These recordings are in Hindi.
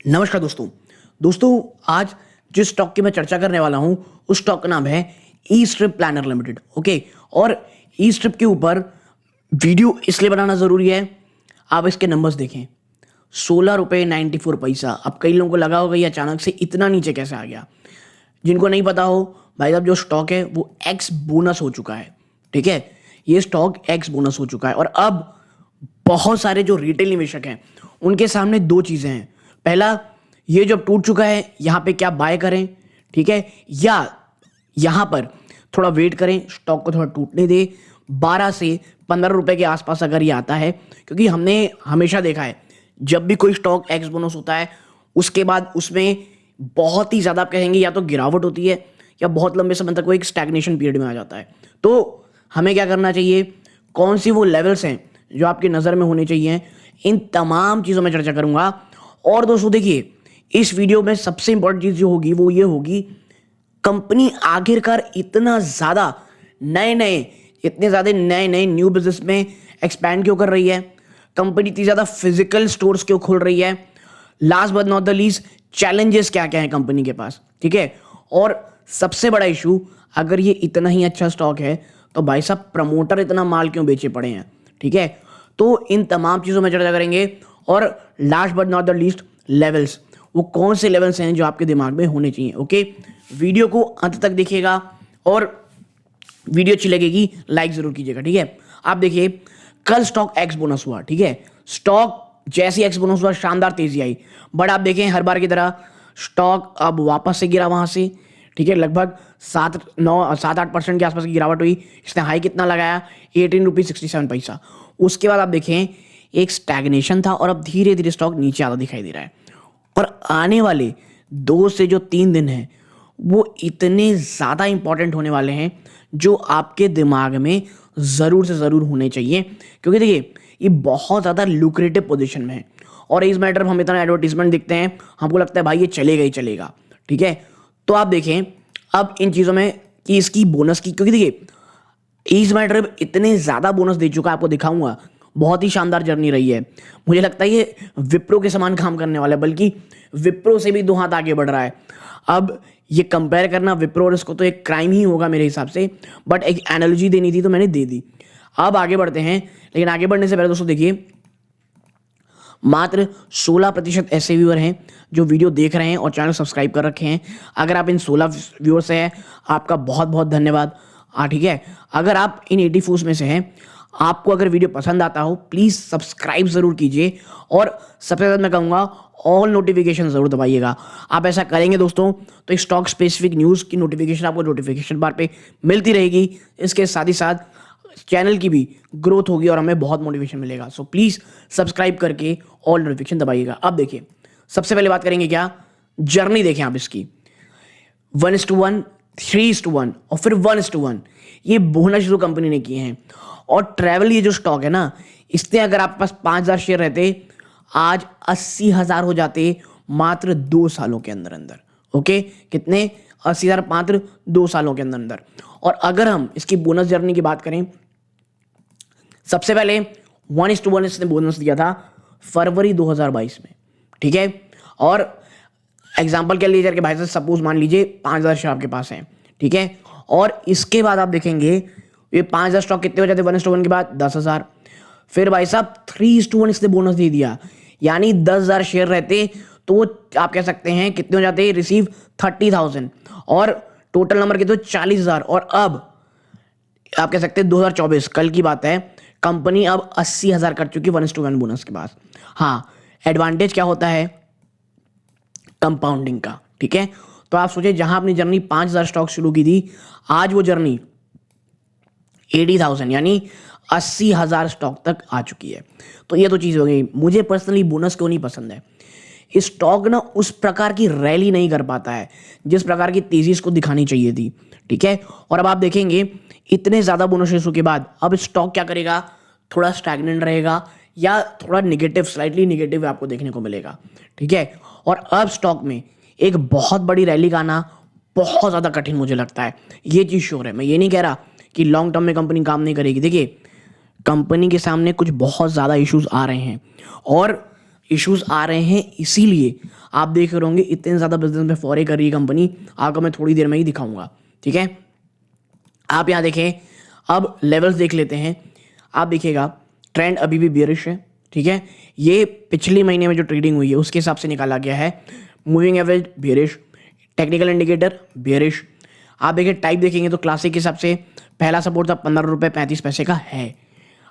नमस्कार दोस्तों आज जिस स्टॉक की मैं चर्चा करने वाला हूं उस स्टॉक का नाम है ई स्ट्रिप प्लानर लिमिटेड। ओके, और ई स्ट्रिप के ऊपर वीडियो इसलिए बनाना ज़रूरी है, आप इसके नंबर्स देखें। 16 रुपये 94 पैसा। अब कई लोगों को लगा होगा ये अचानक से इतना नीचे कैसे आ गया। जिनको नहीं पता हो, भाई साहब, जो स्टॉक है वो एक्स बोनस हो चुका है। ठीक है, ये स्टॉक एक्स बोनस हो चुका है और अब बहुत सारे जो रिटेल निवेशक हैं उनके सामने दो चीज़ें हैं। पहला, ये जो टूट चुका है यहाँ पे क्या बाय करें, ठीक है, या यहाँ पर थोड़ा वेट करें, स्टॉक को थोड़ा टूटने दे। 12 से 15 रुपए के आसपास अगर ये आता है, क्योंकि हमने हमेशा देखा है जब भी कोई स्टॉक एक्स बोनस होता है उसके बाद उसमें बहुत ही ज़्यादा, आप कहेंगे, या तो गिरावट होती है या बहुत लंबे समय तक वो एक स्टैग्नेशन पीरियड में आ जाता है। तो हमें क्या करना चाहिए, कौन सी वो लेवल्स हैं जो आपकी नज़र में होने चाहिए, इन तमाम चीज़ों में चर्चा करूंगा। और दोस्तों देखिए, इस वीडियो में सबसे इंपॉर्टेंट चीज़ जो होगी वो ये होगी, कंपनी आखिरकार इतने ज़्यादा नए न्यू बिजनेस में एक्सपैंड क्यों कर रही है, कंपनी इतनी ज़्यादा फिजिकल स्टोर्स क्यों खोल रही है, last but not the least challenges क्या क्या है कंपनी के पास। ठीक है, और सबसे बड़ा इशू, अगर ये इतना ही अच्छा स्टॉक है तो भाई साहब प्रमोटर इतना माल क्यों बेचे पड़े हैं। ठीक है, तो इन तमाम चीज़ों में चर्चा करेंगे। और last but not the least, levels, वो कौन से लेवल्स हैं जो आपके दिमाग में होने चाहिए। ओके, वीडियो को अंत तक देखिएगा और वीडियो अच्छी लगेगी लाइक जरूर कीजिएगा। ठीक है, आप देखिए, कल स्टॉक एक्स बोनस हुआ। ठीक है, स्टॉक जैसे एक्स बोनस हुआ शानदार तेजी आई, बट आप देखें हर बार की तरह स्टॉक अब वापस से गिरा वहां से। ठीक है, लगभग 7-8% के आसपास की गिरावट हुई। इसने हाई कितना लगाया, 18 रुपये 67 पैसा। उसके बाद आप देखें एक स्टैग्नेशन था और अब धीरे धीरे स्टॉक नीचे आता दिखाई दे रहा है। और आने वाले 2 से जो 3 दिन हैं वो इतने ज़्यादा इंपॉर्टेंट होने वाले हैं जो आपके दिमाग में ज़रूर से ज़रूर होने चाहिए, क्योंकि देखिए ये बहुत ज़्यादा लुक्रेटिव पोजीशन में है। और इस मैटर में हम इतना एडवर्टीजमेंट दिखते हैं, हमको लगता है भाई ये चलेगा ही चलेगा। ठीक है, तो आप देखें अब इन चीज़ों में कि इसकी बोनस की, क्योंकि देखिए ईज मैटर इतने ज़्यादा बोनस दे चुका है, आपको दिखाऊंगा। बहुत ही शानदार जर्नी रही है। मुझे लगता है ये विप्रो के समान काम करने वाला है, बल्कि विप्रो से भी 2 हाथ आगे बढ़ रहा है। अब ये कंपेयर करना विप्रो और इसको तो एक क्राइम ही होगा मेरे हिसाब से, बट एक एनालॉजी देनी थी तो मैंने दे दी। अब आगे बढ़ते हैं, लेकिन आगे बढ़ने से पहले दोस्तों देखिए, मात्र 16% ऐसे व्यूअर हैं जो वीडियो देख रहे हैं और चैनल सब्सक्राइब कर रखे हैं। अगर आप इन 16 व्यूअर से हैं, आपका बहुत बहुत धन्यवाद। ठीक है, अगर आप इन 84 में से हैं, आपको अगर वीडियो पसंद आता हो प्लीज़ सब्सक्राइब ज़रूर कीजिए और सबसे ज़्यादा मैं कहूँगा ऑल नोटिफिकेशन ज़रूर दबाइएगा। आप ऐसा करेंगे दोस्तों तो स्टॉक स्पेसिफिक न्यूज़ की नोटिफिकेशन आपको नोटिफिकेशन बार पे मिलती रहेगी। इसके साथ ही साथ चैनल की भी ग्रोथ होगी और हमें बहुत मोटिवेशन मिलेगा। सो प्लीज़ सब्सक्राइब करके ऑल नोटिफिकेशन दबाइएगा। अब देखिए, सबसे पहले बात करेंगे क्या, जर्नी देखें आप इसकी, 1:1, 3:1 और फिर 1:1, ये बोनस जो कंपनी ने किए हैं। और ट्रैवल, ये जो स्टॉक है ना, इससे अगर आपके पास 5,000 शेयर रहते आज 80,000 हो जाते मात्र 2 सालों के अंदर अंदर। ओके, कितने, 80,000 मात्र 2 सालों के अंदर अंदर। और अगर हम इसकी बोनस जर्नी की बात करें, सबसे पहले 1:1 इसने बोनस दिया था फरवरी 2022 में। ठीक है, और एग्जाम्पल क्या लीजिए कि भाई साहब सपोज मान लीजिए 5,000 शेयर आपके पास हैं। ठीक है, और इसके बाद आप देखेंगे ये 5,000 स्टॉक कितने हो जाते 1:1 के बाद 10,000। फिर भाई साहब 3:1 इसने बोनस दे दिया, यानी 10,000 शेयर रहते तो वो आप कह सकते हैं कितने हो जाते, रिसीव 30,000, और टोटल नंबर कितने 40,000। और अब आप कह सकते हैं 2024 कल की बात है, कंपनी अब 80,000 कर चुकी 1:1 बोनस के बाद। हाँ, एडवांटेज क्या होता है कंपाउंडिंग का। ठीक है, तो आप सोचिए जहां अपनी जर्नी 5,000 स्टॉक शुरू की थी, आज वो जर्नी 80,000 यानी 80,000 स्टॉक तक आ चुकी है। तो ये तो चीज़ हो गई। मुझे पर्सनली बोनस क्यों नहीं पसंद है, स्टॉक ना उस प्रकार की रैली नहीं कर पाता है जिस प्रकार की तेजी इसको दिखानी चाहिए थी। ठीक है, और अब आप देखेंगे इतने ज़्यादा बोनस इशू के बाद अब स्टॉक क्या करेगा, थोड़ा स्टैग्नेंट रहेगा या थोड़ा निगेटिव, स्लाइटली निगेटिव आपको देखने को मिलेगा। ठीक है, और अब स्टॉक में एक बहुत बड़ी रैली का आना बहुत ज़्यादा कठिन मुझे लगता है। ये चीज़ श्योर है, मैं ये नहीं कह रहा कि लॉन्ग टर्म में कंपनी काम नहीं करेगी। देखिए, कंपनी के सामने कुछ बहुत ज़्यादा इश्यूज आ रहे हैं और इश्यूज आ रहे हैं, इसीलिए आप देख रहे होंगे इतने ज़्यादा बिजनेस में फॉरे कर रही है कंपनी। आपको मैं थोड़ी देर में ही दिखाऊंगा, ठीक है। आप यहाँ देखें, अब लेवल्स देख लेते हैं। आप देखिएगा ट्रेंड अभी भी बेयरिश है, ठीक है। ये पिछले महीने में जो ट्रेडिंग हुई है उसके हिसाब से निकाला गया है। Moving average bearish, technical indicator bearish. आप देखिए टाइप देखेंगे तो क्लासिक के हिसाब से पहला सपोर्ट था 15 रुपये 35 पैसे का है।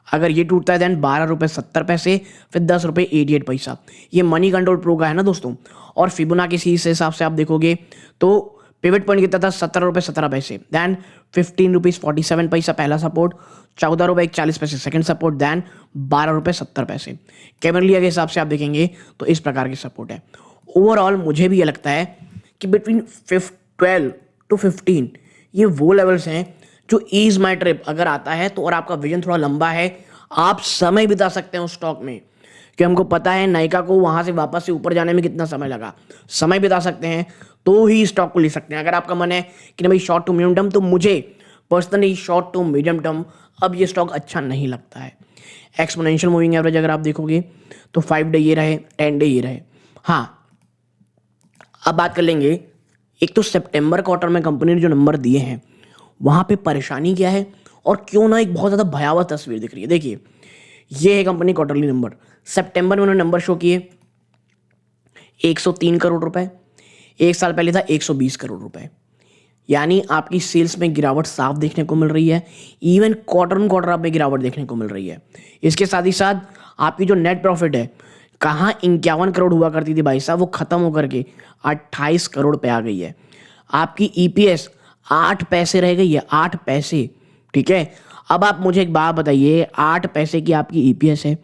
अगर ये टूटता है देन 12 रुपये 70 पैसे, फिर 10 रुपये 88 पैसा। ये मनी कंट्रोल प्रो का है ना दोस्तों। और फिबोनाची सीरीज के हिसाब से आप देखोगे तो पिवट पॉइंट कितना था 17 रुपये 17 पैसे, देन 15 रुपीज़ 47 पैसा पहला सपोर्ट, 14 रुपये 41 पैसे सेकंड सपोर्ट, देन 12 रुपये 70 पैसे। कैमरलिया के हिसाब से आप देखेंगे तो इस प्रकार की सपोर्ट है। ओवरऑल मुझे भी ये लगता है कि बिटवीन 12 to 15 ये वो लेवल्स हैं जो ईज माई ट्रिप अगर आता है तो, और आपका विजन थोड़ा लंबा है, आप समय बिता सकते हैं उस स्टॉक में। कि हमको पता है नायका को वहां से वापस से ऊपर जाने में कितना समय लगा, समय बिता सकते हैं तो ही स्टॉक को ले सकते हैं। अगर आपका मन है कि ना भाई शॉर्ट टू मीडियम टर्म, तो मुझे personally short to medium term अब ये स्टॉक अच्छा नहीं लगता है। एक्सपोनेंशियल मूविंग एवरेज अगर आप देखोगे तो 5 डे ये रहे, 10 डे ये रहे। हाँ, अब बात कर लेंगे, एक तो सितंबर क्वार्टर में कंपनी ने जो नंबर दिए हैं वहां पे परेशानी क्या है और क्यों ना एक बहुत ज़्यादा भयावह तस्वीर दिख रही है। देखिए ये है कंपनी क्वार्टरली नंबर। सितंबर में उन्होंने नंबर शो किए 103 करोड़ रुपए, एक साल पहले था 120 करोड़ रुपए। यानी आपकी सेल्स में गिरावट साफ देखने को मिल रही है। इवन क्वार्टर ऑन क्वार्टर आप में गिरावट देखने को मिल रही है। इसके साथ ही साथ आपकी जो नेट प्रॉफिट है, कहाँ 51 करोड़ हुआ करती थी भाई साहब, वो खत्म होकर के 28 करोड़ पे आ गई है। आपकी ईपीएस 8 पैसे रह गई है, 8 पैसे, ठीक है। अब आप मुझे एक बात बताइए, 8 पैसे की आपकी ईपीएस है,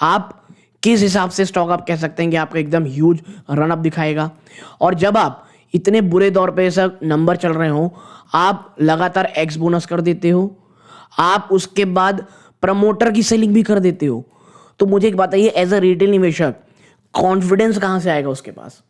आप किस हिसाब से स्टॉक आप कह सकते हैं कि आपका एकदम ह्यूज रन अप दिखाएगा। और जब आप इतने बुरे दौर पे सब नंबर चल रहे हो, आप लगातार एक्स बोनस कर देते हो, आप उसके बाद प्रमोटर की सेलिंग भी कर देते हो, तो मुझे एक बताइए एज अ रिटेल निवेशक कॉन्फिडेंस कहाँ से आएगा उसके पास,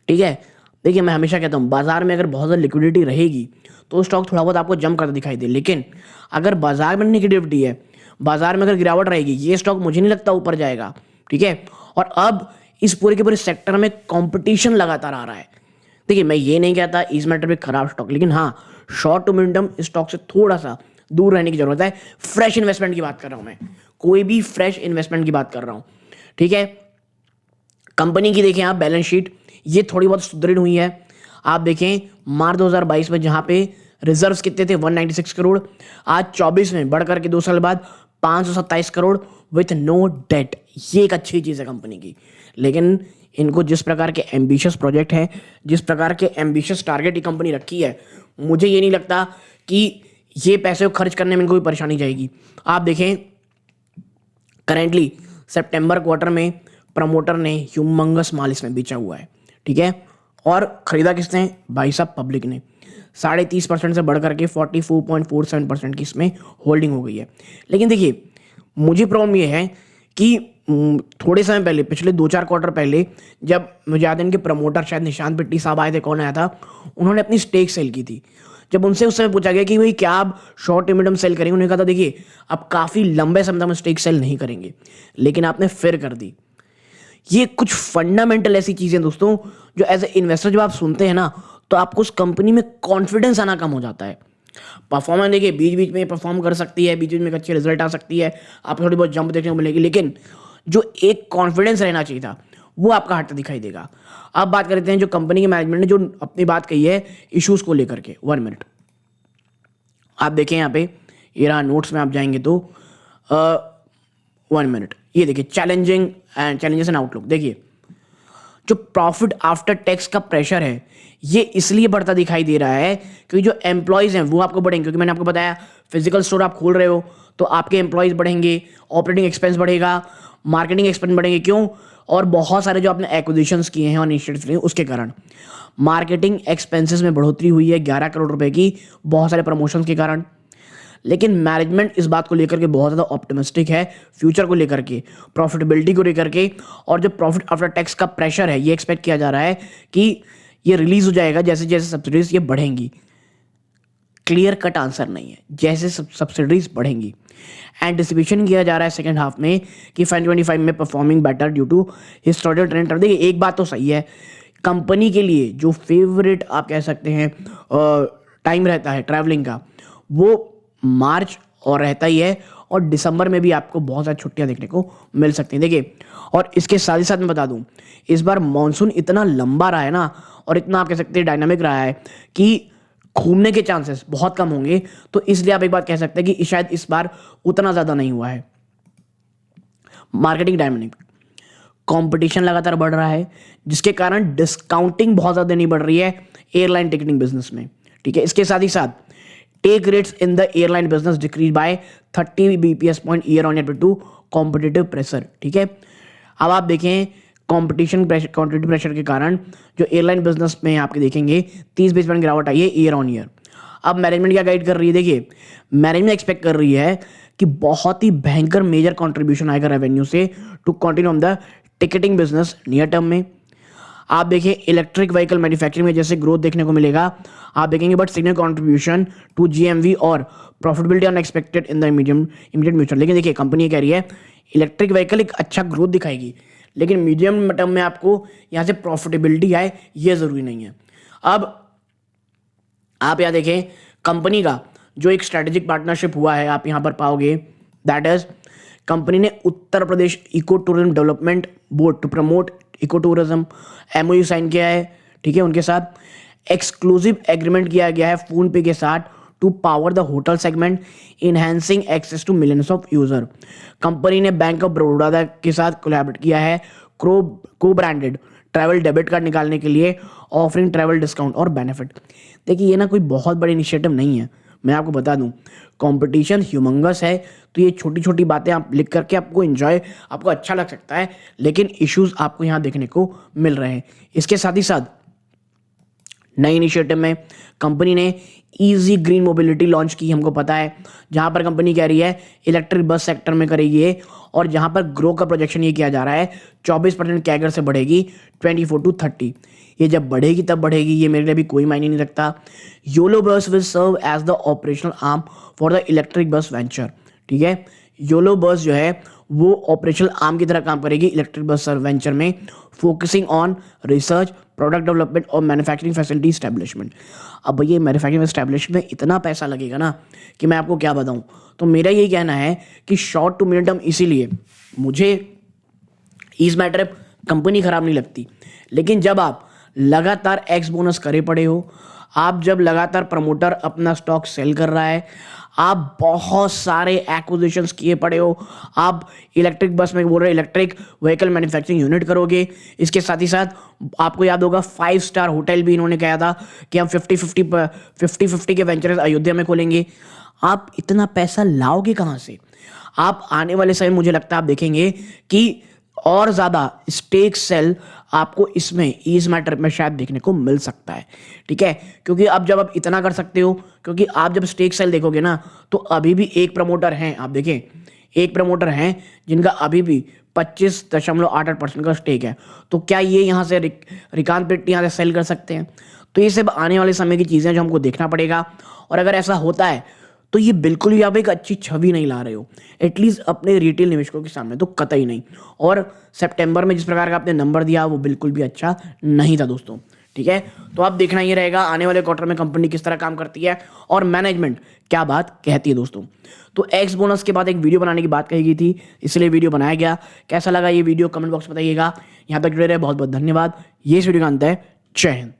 ठीक है। देखिए मैं हमेशा कहता हूँ बाजार में अगर बहुत ज़्यादा लिक्विडिटी रहेगी तो स्टॉक थोड़ा बहुत आपको जम कर दिखाई दे, लेकिन अगर बाजार में नेगेटिविटी है, बाजार में अगर गिरावट रहेगी, ये स्टॉक मुझे नहीं लगता ऊपर जाएगा, ठीक है। और अब इस पूरे के पूरे सेक्टर में कंपटीशन लगातार आ रहा है। देखिए मैं ये नहीं कहता इस मैटर में खराब स्टॉक, लेकिन हाँ शॉर्ट टू मीडियम स्टॉक से थोड़ा सा दूर रहने की जरूरत है। फ्रेश इन्वेस्टमेंट की बात कर रहा हूं मैं, कोई भी फ्रेश इन्वेस्टमेंट की बात कर रहा हूं, ठीक है। कंपनी की देखें आप बैलेंस शीट, ये थोड़ी बहुत सुदृढ़ हुई है। आप देखें मार्च 2022 में जहां पे रिजर्व्स कितने थे 196 करोड़, आज 24 में बढ़कर के 2 साल बाद 527 करोड़ विथ नो डेट। ये एक अच्छी चीज़ है कंपनी की। लेकिन इनको जिस प्रकार के एम्बिशियस प्रोजेक्ट हैं, जिस प्रकार के एम्बिशियस टारगेट ये कंपनी रखी है, मुझे ये नहीं लगता कि ये पैसे को खर्च करने में इनको कोई परेशानी जाएगी। आप देखें करेंटली सितंबर क्वार्टर में प्रमोटर ने ह्यूमंगस माल इसमें बेचा हुआ है, ठीक है। और खरीदा किसने भाई साहब, पब्लिक ने। 30.5% से बढ़कर के 44.47% की इसमें होल्डिंग हो गई है। लेकिन देखिए मुझे प्रॉब्लम ये है कि थोड़े समय पहले, पिछले 2-4 क्वार्टर पहले, जब मुझे याद है इनके प्रमोटर शायद निशांत पिट्टी साहब आए थे, कौन आया था, उन्होंने अपनी स्टेक सेल की थी। जब उनसे उस समय पूछा गया कि भाई क्या आप शॉर्ट टू मीडियम सेल करेंगे, उन्होंने कहा था देखिए अब काफ़ी लंबे समय तक हम स्टेक सेल नहीं करेंगे, लेकिन आपने फिर कर दी। ये कुछ फंडामेंटल ऐसी चीज़ें दोस्तों जो एज ए इन्वेस्टर जब आप सुनते हैं ना, तो आपको उस कंपनी में कॉन्फिडेंस आना कम हो जाता है। परफॉर्मेंस देखिए बीच बीच में परफॉर्म कर सकती है, बीच बीच में एक अच्छे रिजल्ट आ सकती है, आपको थोड़ी बहुत जंप देखने को मिलेगी, लेकिन जो एक कॉन्फिडेंस रहना चाहिए था वो आपका हटता दिखाई देगा। अब बात करते हैं जो कंपनी के मैनेजमेंट ने जो अपनी बात कही है इश्यूज को लेकर के। 1 मिनट आप देखें यहाँ पे, ये रहा नोट्स में आप जाएंगे तो 1 मिनट, ये देखिए चैलेंजेस एंड आउटलुक। देखिए जो प्रॉफिट आफ्टर टैक्स का प्रेशर है ये इसलिए बढ़ता दिखाई दे रहा है क्योंकि जो एम्प्लॉयज़ हैं वो आपको बढ़ेंगे, क्योंकि मैंने आपको बताया फिजिकल स्टोर आप खोल रहे हो तो आपके एम्प्लॉयज़ बढ़ेंगे, ऑपरेटिंग एक्सपेंस बढ़ेगा, मार्केटिंग एक्सपेंस बढ़ेंगे। क्यों? और बहुत सारे जो आपने एक्विजिशंस किए हैं और इनिशिएटिव्स लिए उसके कारण मार्केटिंग एक्सपेंसेस में बढ़ोतरी हुई है 11 करोड़ रुपए की, बहुत सारे प्रमोशंस के कारण। लेकिन मैनेजमेंट इस बात को लेकर के बहुत ज़्यादा ऑप्टिमिस्टिक है, फ्यूचर को लेकर के, प्रॉफिटेबिलिटी को लेकर के। और जो प्रॉफिट आफ्टर टैक्स का प्रेशर है ये एक्सपेक्ट किया जा रहा है कि ये रिलीज हो जाएगा जैसे जैसे सब्सिडीज ये बढ़ेंगी। क्लियर कट आंसर नहीं है। जैसे सब्सिडीज बढ़ेंगी, एंटिसिपेशन किया जा रहा है सेकंड हाफ में कि फाइन 25 में performing better due to historical trend. देखिए एक बात तो सही है, कंपनी के लिए जो फेवरेट आप कह सकते हैं टाइम रहता है ट्रैवलिंग का, वो मार्च और रहता ही है, और दिसंबर में भी आपको बहुत सारी छुट्टियां देखने को मिल सकती हैं। देखिए, और इसके साथ ही साथ मैं बता दूं, इस बार मानसून इतना लंबा रहा है ना, और इतना आप कह सकते हैं डायनामिक रहा है कि घूमने के चांसेस बहुत कम होंगे। तो इसलिए आप एक बात कह सकते हैं कि शायद इस बार उतना ज़्यादा नहीं हुआ है। मार्केटिंग डायनामिक, कंपटीशन लगातार बढ़ रहा है, जिसके कारण डिस्काउंटिंग बहुत ज़्यादा नहीं बढ़ रही है एयरलाइन टिकटिंग बिजनेस में। ठीक है, इसके साथ ही साथ take rates in the airline business decreases by 30 BPS point year on year to competitive pressure. ठीक है, अब आप देखें कॉम्पिटिटिव प्रेशर के कारण जो एयरलाइन बिजनेस में आपके देखेंगे 30 बेस पॉइंट गिरावट आई है ईयर ऑन ईयर। अब मैनेजमेंट क्या गाइड कर रही है? देखिए, मैनेजमेंट एक्सपेक्ट कर रही है कि बहुत ही भयंकर मेजर कंट्रीब्यूशन आएगा रेवेन्यू से to continue on the ticketing business near term में। आप देखिए इलेक्ट्रिक व्हीकल मैन्युफैक्चरिंग में जैसे ग्रोथ देखने को मिलेगा, आप देखेंगे, but significant contribution to GMV और profitability unexpected in the immediate future. लेकिन देखिए कंपनी ये कह रही है इलेक्ट्रिक व्हीकल एक अच्छा ग्रोथ दिखाएगी, लेकिन मीडियम टर्म में आपको यहाँ से प्रॉफिटेबिलिटी आए ये जरूरी नहीं है। अब आप यहाँ देखें कंपनी का जो एक स्ट्रेटेजिक पार्टनरशिप हुआ है, आप यहाँ पर पाओगे, दैट इज कंपनी ने Uttar Pradesh eco tourism development board to promote eco tourism MOU sign किया है। ठीक है, उनके साथ एक्सक्लूसिव एग्रीमेंट किया गया है फोन पे के साथ to power the hotel segment, enhancing access to millions of user. Company ने बैंक ऑफ बड़ौदा के साथ कोलैबोरेट किया है को ब्रांडेड ट्रैवल डेबिट कार्ड निकालने के लिए, ऑफरिंग ट्रैवल डिस्काउंट और बेनिफिट। देखिए ये ना कोई बहुत बड़ी इनिशिएटिव नहीं है, मैं आपको बता दूं, कंपटीशन ह्यूमंगस है, तो ये छोटी छोटी बातें आप लिख करके आपको एंजॉय, आपको अच्छा लग सकता है, लेकिन इश्यूज आपको यहाँ देखने को मिल रहे हैं। इसके साथ ही साथ नई इनिशिएटिव में कंपनी ने इजी ग्रीन मोबिलिटी लॉन्च की, हमको पता है, जहां पर कंपनी कह रही है इलेक्ट्रिक बस सेक्टर में करेगी ये, और जहां पर ग्रो का प्रोजेक्शन ये किया जा रहा है 24% कैगर से बढ़ेगी 24 to 30। ये जब बढ़ेगी तब बढ़ेगी, ये मेरे लिए भी कोई मायने नहीं रखता। Yolo bus will serve as the operational arm for the electric bus venture. ठीक है, योलो बस जो है वो ऑपरेशनल आर्म की तरह काम करेगी इलेक्ट्रिक बस वेंचर में, focusing on research, product development और मैन्युफैक्चरिंग फैसिलिटी स्टैब्लिशमेंट। अब भैया मैन्युफैक्चरिंग एस्टैब्लिशमेंट में इतना पैसा लगेगा ना कि मैं आपको क्या बताऊं। तो मेरा यही कहना है कि शॉर्ट टू मीडियम टर्म, इसीलिए मुझे इस मैटर कंपनी खराब नहीं लगती, लेकिन जब आप लगातार एक्स बोनस करे पड़े हो, आप जब लगातार प्रमोटर अपना स्टॉक सेल कर रहा है, आप बहुत सारे एक्विजिशंस किए पड़े हो, आप इलेक्ट्रिक बस में बोल रहे इलेक्ट्रिक व्हीकल मैन्युफैक्चरिंग यूनिट करोगे, इसके साथ ही साथ आपको याद होगा 5 स्टार होटल भी इन्होंने कहा था कि हम 50-50 के वेंचर्स अयोध्या में खोलेंगे। आप इतना पैसा लाओगे कहाँ से? आप आने वाले समय मुझे लगता है आप देखेंगे कि और ज़्यादा स्टेक सेल आपको इसमें इस मैटर में शायद देखने को मिल सकता है। ठीक है, क्योंकि अब जब आप इतना कर सकते हो, क्योंकि आप जब स्टेक सेल देखोगे ना, तो अभी भी एक प्रमोटर हैं, आप देखें एक प्रमोटर हैं जिनका अभी भी 25.88% का स्टेक है। तो क्या ये यहाँ से रिकांत पेट्टी यहाँ से सेल कर सकते हैं? तो ये सब आने वाले समय की चीज़ें जो हमको देखना पड़ेगा, और अगर ऐसा होता है तो ये बिल्कुल भी आप एक अच्छी छवि नहीं ला रहे हो, एटलीस्ट अपने रिटेल निवेशकों के सामने तो कतई नहीं। और सितंबर में जिस प्रकार का आपने नंबर दिया वो बिल्कुल भी अच्छा नहीं था दोस्तों। ठीक है, तो आप देखना ये रहेगा आने वाले क्वार्टर में कंपनी किस तरह काम करती है और मैनेजमेंट क्या बात कहती है दोस्तों। तो एक्स बोनस के बाद एक वीडियो बनाने की बात कही गई थी, इसलिए वीडियो बनाया गया। कैसा लगा ये वीडियो कमेंट बॉक्स में बताइएगा। यहाँ तक जुड़े रहे बहुत बहुत धन्यवाद। ये इस वीडियो का अंत है। जय हिंद।